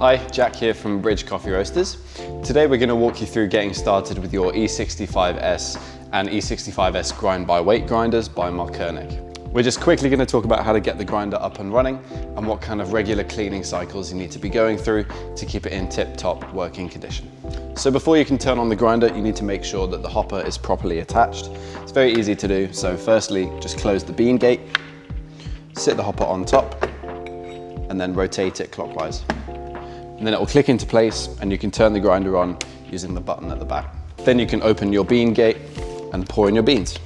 Hi, Jack here from Bridge Coffee Roasters. Today we're going to walk you through getting started with your E65s and E65s grind by weight grinders by Mahlkonig. We're just quickly going to talk about how to get the grinder up and running and what kind of regular cleaning cycles you need to be going through to keep it in tip-top working condition. So before you can turn on the grinder, you need to make sure that the hopper is properly attached. It's very easy to do. So firstly, just close the bean gate, sit the hopper on top, and then rotate it clockwise. And then it will click into place and you can turn the grinder on using the button at the back. Then you can open your bean gate and pour in your beans.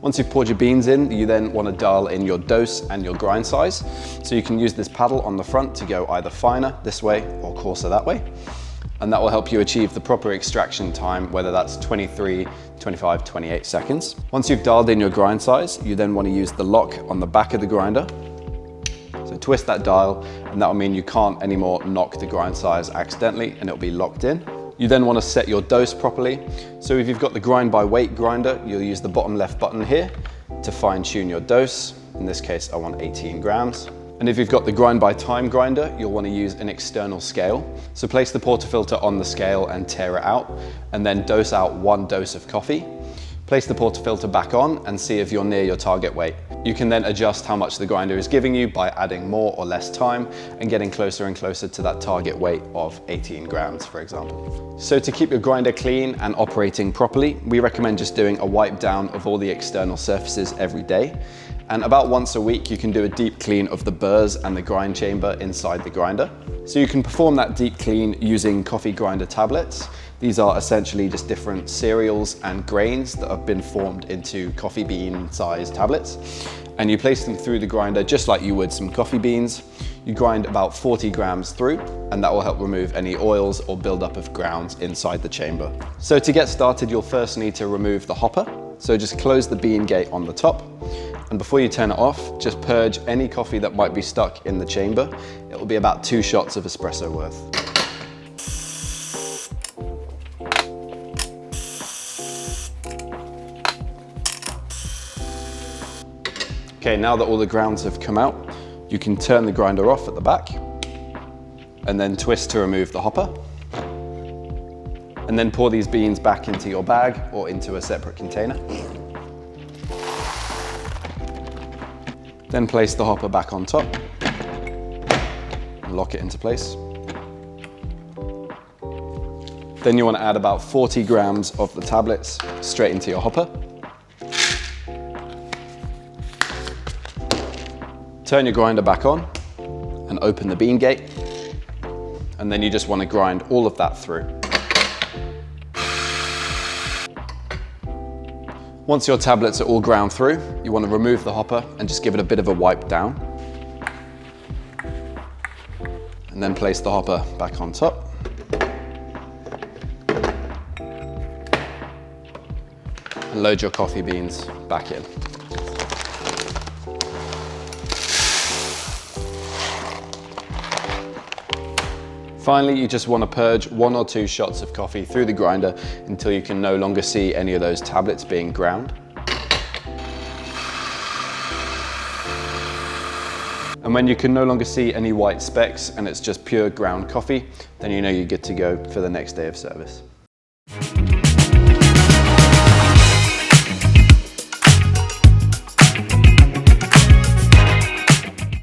Once you've poured your beans in, you then want to dial in your dose and your grind size. So you can use this paddle on the front to go either finer this way or coarser that way. And that will help you achieve the proper extraction time, whether that's 23, 25, 28 seconds. Once you've dialed in your grind size, you then want to use the lock on the back of the grinder. So twist that dial, and that will mean you can't anymore knock the grind size accidentally, and it'll be locked in. You then want to set your dose properly. So if you've got the grind by weight grinder, you'll use the bottom left button here to fine tune your dose. In this case, I want 18 grams. And if you've got the grind by time grinder, you'll want to use an external scale. So place the portafilter on the scale and tear it out, and then dose out 1 dose of coffee. Place the portafilter back on and see if you're near your target weight. You can then adjust how much the grinder is giving you by adding more or less time and getting closer and closer to that target weight of 18 grams, for example. So to keep your grinder clean and operating properly, we recommend just doing a wipe down of all the external surfaces every day. And about once a week, you can do a deep clean of the burrs and the grind chamber inside the grinder. So you can perform that deep clean using coffee grinder tablets. These are essentially just different cereals and grains that have been formed into coffee bean sized tablets. And you place them through the grinder just like you would some coffee beans. You grind about 40 grams through, and that will help remove any oils or buildup of grounds inside the chamber. So to get started, you'll first need to remove the hopper. So just close the bean gate on the top. And before you turn it off, just purge any coffee that might be stuck in the chamber. It will be about 2 shots of espresso worth. Okay, now that all the grounds have come out, you can turn the grinder off at the back and then twist to remove the hopper. And then pour these beans back into your bag or into a separate container. Then place the hopper back on top and lock it into place. Then you want to add about 40 grams of the tablets straight into your hopper. Turn your grinder back on and open the bean gate. And then you just want to grind all of that through. Once your tablets are all ground through, you want to remove the hopper and just give it a bit of a wipe down. And then place the hopper back on top. And load your coffee beans back in. Finally, you just want to purge 1 or 2 shots of coffee through the grinder until you can no longer see any of those tablets being ground. And when you can no longer see any white specks and it's just pure ground coffee, then you know you're good to go for the next day of service.